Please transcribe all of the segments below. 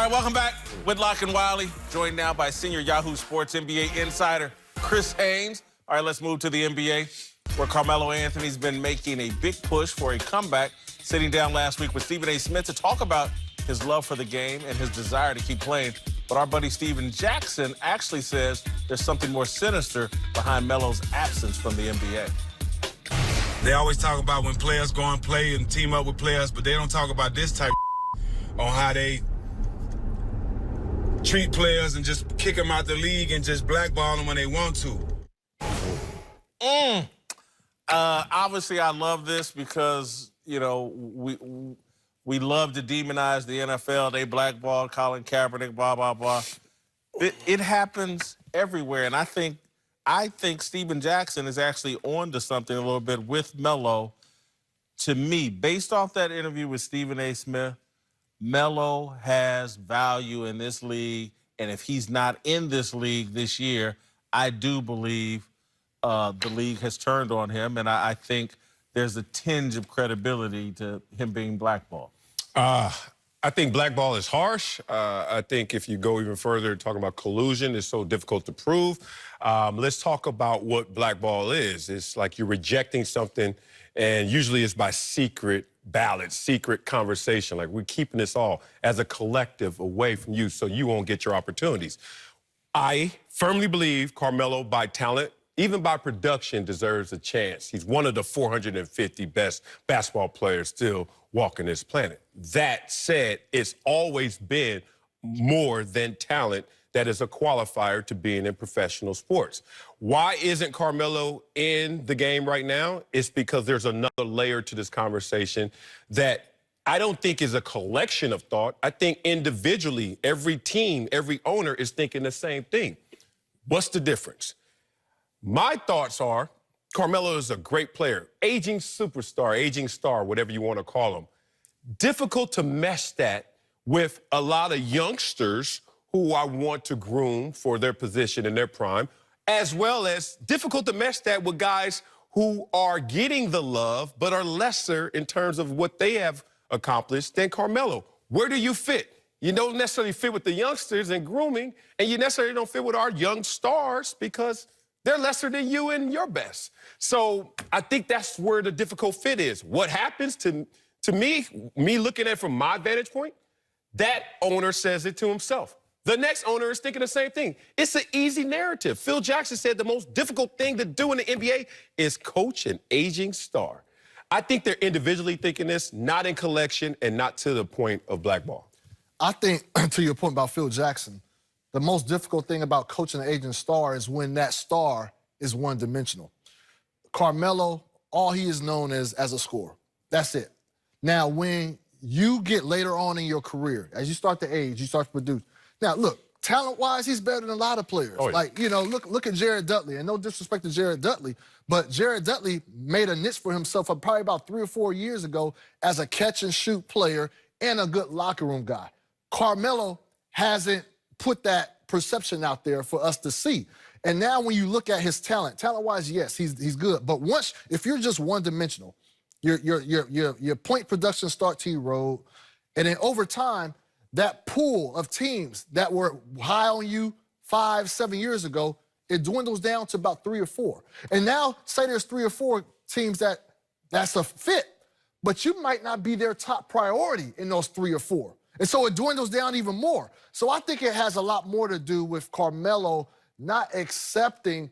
All right, welcome back. Whitlock and Wiley, joined now by senior Yahoo Sports NBA insider Chris Haynes. All right, let's move to the NBA, where Carmelo Anthony's been making a big push for a comeback, sitting down last week with Stephen A. Smith to talk about his love for the game and his desire to keep playing. But our buddy Steven Jackson actually says there's something more sinister behind Melo's absence from the NBA. They always talk about when players go and play and team up with players, but they don't talk about this type of on how they treat players and just kick them out the league and just blackball them when they want to. Obviously, I love this because, you know, we love to demonize the NFL. They blackball Colin Kaepernick, blah, blah, blah. It happens everywhere, and I think Steven Jackson is actually on to something a little bit with Melo. To me, based off that interview with Stephen A. Smith, Melo has value in this league, and if he's not in this league this year, I do believe the league has turned on him, and I think there's a tinge of credibility to him being blackballed. I think blackball is harsh. I think if you go even further, talking about collusion is so difficult to prove. Let's talk about what blackball is. It's like you're rejecting something, and usually it's by secret ballot, secret conversation. Like, we're keeping this all as a collective away from you so you won't get your opportunities. I firmly believe Carmelo, by talent, even by production, deserves a chance. He's one of the 450 best basketball players still walking this planet. That said, it's always been more than talent that is a qualifier to being in professional sports. Why isn't Carmelo in the game right now? It's because there's another layer to this conversation that I don't think is a collection of thought. I think individually, every team, every owner is thinking the same thing. What's the difference? My thoughts are Carmelo is a great player, aging superstar, aging star, whatever you want to call him. Difficult to mesh that with a lot of youngsters who I want to groom for their position in their prime, as well as difficult to mesh that with guys who are getting the love but are lesser in terms of what they have accomplished than Carmelo. Where do you fit? You don't necessarily fit with the youngsters in grooming, and you necessarily don't fit with our young stars because they're lesser than you and your best. So I think that's where the difficult fit is. What happens to me looking at it from my vantage point, that owner says it to himself. The next owner is thinking the same thing. It's an easy narrative. Phil Jackson said the most difficult thing to do in the NBA is coach an aging star. I think they're individually thinking this, not in collection and not to the point of blackball. I think, to your point about Phil Jackson, the most difficult thing about coaching an aging star is when that star is one-dimensional. Carmelo, all he is known as a scorer. That's it. Now, when you get later on in your career, as you start to age, you start to produce. Now, look, talent-wise, he's better than a lot of players. Oh, yeah. Like, you know, look at Jared Dudley. And no disrespect to Jared Dudley, but Jared Dudley made a niche for himself probably about 3 or 4 years ago as a catch-and-shoot player and a good locker room guy. Carmelo hasn't put that perception out there for us to see. And now when you look at his talent-wise, yes, he's good. But once, if you're just one-dimensional, your point production start to erode, and then over time, that pool of teams that were high on you 5, 7 years ago, it dwindles down to about 3 or 4. And now, say there's 3 or 4 teams that's a fit, but you might not be their top priority in those 3 or 4. And so it dwindles down even more. So I think it has a lot more to do with Carmelo not accepting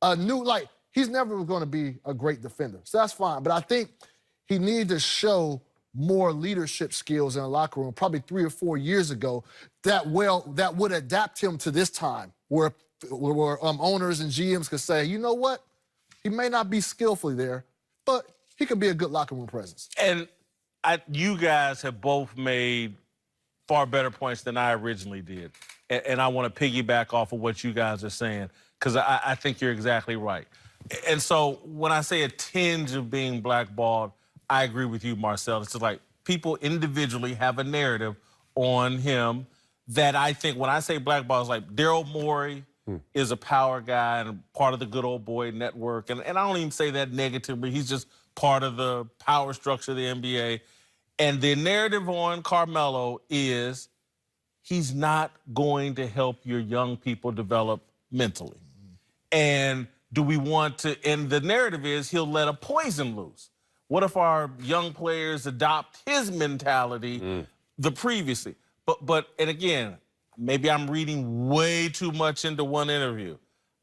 a new, like, he's never going to be a great defender. So that's fine. But I think he needed to show more leadership skills in the locker room probably 3 or 4 years ago that would adapt him to this time where owners and GMs could say, you know what? He may not be skillfully there, but he could be a good locker room presence. And you guys have both made far better points than I originally did. And I want to piggyback off of what you guys are saying because I think you're exactly right. And so when I say a tinge of being blackballed, I agree with you, Marcel. It's just like people individually have a narrative on him that I think when I say blackball, it's like Daryl Morey is a power guy and part of the good old boy network. And I don't even say that negatively. He's just part of the power structure of the NBA. And the narrative on Carmelo is he's not going to help your young people develop mentally. And do we want to, and the narrative is he'll let a poison loose. What if our young players adopt his mentality the previously? But and again, maybe I'm reading way too much into one interview.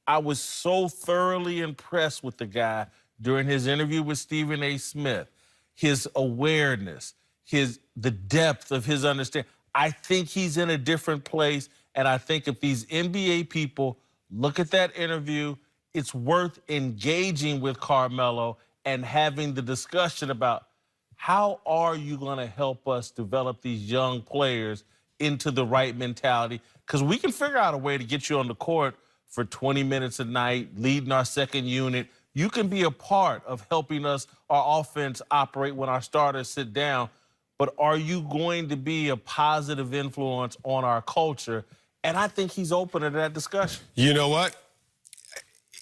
I was so thoroughly impressed with the guy during his interview with Stephen A. Smith, his awareness, the depth of his understanding. I think he's in a different place, and I think if these NBA people look at that interview, it's worth engaging with Carmelo and having the discussion about how are you going to help us develop these young players into the right mentality? Because we can figure out a way to get you on the court for 20 minutes a night, leading our second unit. You can be a part of helping us, our offense, operate when our starters sit down. But are you going to be a positive influence on our culture? And I think he's open to that discussion. You know what?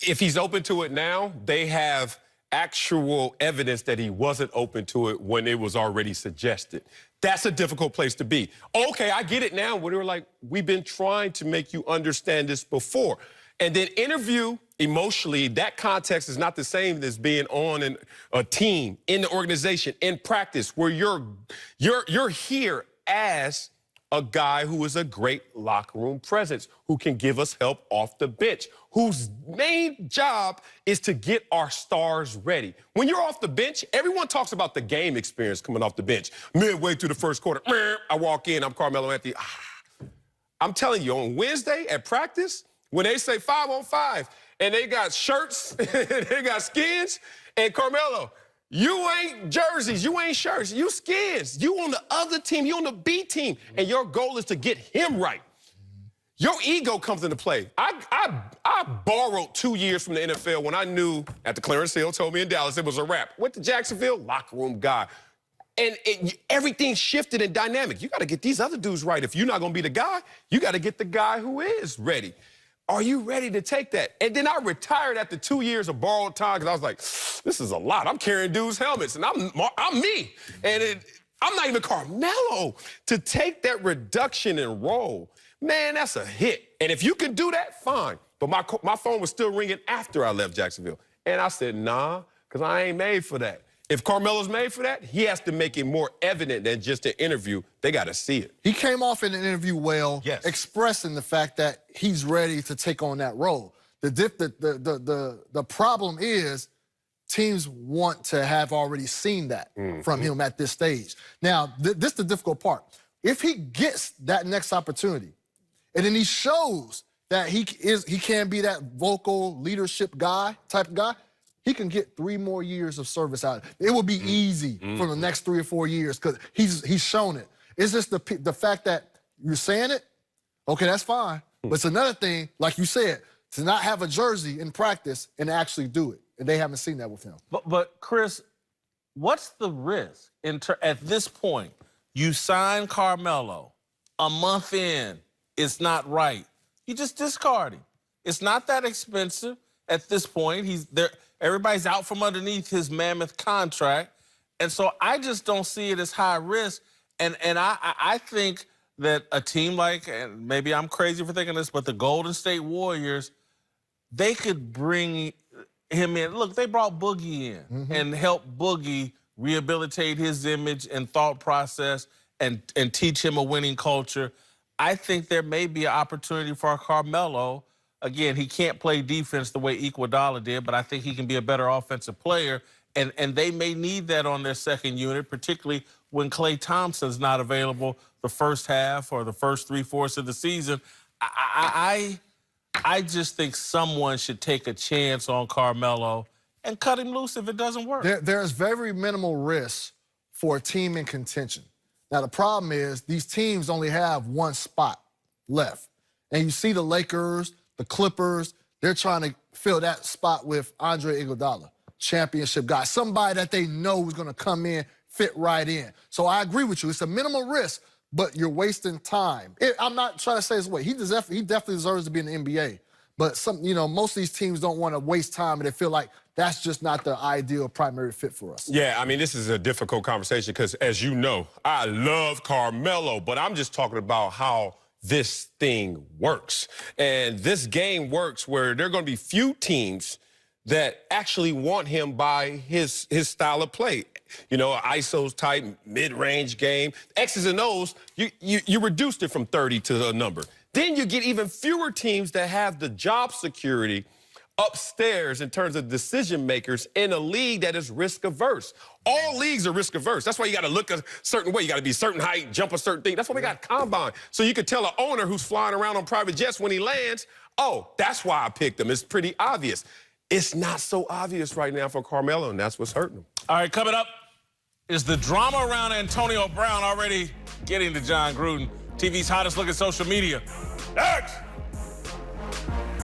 If he's open to it now, they have actual evidence that he wasn't open to it when it was already suggested. That's a difficult place to be. Okay, I get it now. Where they're like, we've been trying to make you understand this before. And then interview emotionally, that context is not the same as being on a team, in the organization, in practice, where you're here as a guy who is a great locker room presence, who can give us help off the bench, whose main job is to get our stars ready. When you're off the bench, everyone talks about the game experience coming off the bench. Midway through the first quarter, I walk in, I'm Carmelo Anthony. I'm telling you, on Wednesday at practice, when they say 5-on-5, and they got shirts, they got skins, and Carmelo, you ain't jerseys, you ain't shirts, you skins. You on the other team, you on the B team, and your goal is to get him right. Your ego comes into play. I borrowed 2 years from the NFL when I knew, at the Clarence Hill, told me in Dallas it was a wrap. Went to Jacksonville, locker room guy. And everything shifted in dynamic. You got to get these other dudes right. If you're not going to be the guy, you got to get the guy who is ready. Are you ready to take that? And then I retired after 2 years of borrowed time because I was like, this is a lot. I'm carrying dudes' helmets, and I'm me. And I'm not even Carmelo. To take that reduction in role, man, that's a hit. And if you can do that, fine. But my phone was still ringing after I left Jacksonville. And I said, nah, because I ain't made for that. If Carmelo's made for that, he has to make it more evident than just an interview. They got to see it. He came off in an interview well, yes, expressing the fact that he's ready to take on that role. The problem is teams want to have already seen that from him at this stage. Now, this is the difficult part. If he gets that next opportunity, and then he shows that he can be that vocal leadership guy, type of guy, he can get 3 more years of service out. It will be easy for the next 3 or 4 years because he's shown it. It's just the fact that you're saying it, okay, that's fine. But it's another thing, like you said, to not have a jersey in practice and actually do it. And they haven't seen that with him. But Chris, what's the risk at this point? You sign Carmelo, a month in, it's not right. You just discard him. It's not that expensive at this point. He's there. Everybody's out from underneath his mammoth contract. And so I just don't see it as high risk. And I think that a team like, and maybe I'm crazy for thinking this, but the Golden State Warriors, they could bring him in. Look, they brought Boogie in and helped Boogie rehabilitate his image and thought process and teach him a winning culture. I think there may be an opportunity for Carmelo. Again, he can't play defense the way Iguodala did, but I think he can be a better offensive player. And they may need that on their second unit, particularly when Klay Thompson's not available the first half or the first 3/4 of the season. I just think someone should take a chance on Carmelo and cut him loose if it doesn't work. There's very minimal risk for a team in contention. Now, the problem is these teams only have one spot left. And you see the Lakers, the Clippers, they're trying to fill that spot with Andre Iguodala, championship guy, somebody that they know is going to come in, fit right in. So I agree with you. It's a minimal risk, but you're wasting time. I'm not trying to say his way. He definitely deserves to be in the NBA. But most of these teams don't want to waste time, and they feel like that's just not the ideal primary fit for us. Yeah, I mean, this is a difficult conversation because, as you know, I love Carmelo, but I'm just talking about how this thing works. And this game works where there are going to be few teams that actually want him by his style of play. You know, ISO's type, mid-range game. X's and O's, you reduced it from 30 to a number. Then you get even fewer teams that have the job security upstairs in terms of decision makers in a league that is risk averse. All leagues are risk averse. That's why you got to look a certain way. You got to be a certain height, jump a certain thing. That's why we got combine. So you could tell an owner who's flying around on private jets when he lands, oh, that's why I picked him. It's pretty obvious. It's not so obvious right now for Carmelo, and that's what's hurting him. All right, coming up is the drama around Antonio Brown already getting to John Gruden, TV's hottest look at social media. Next!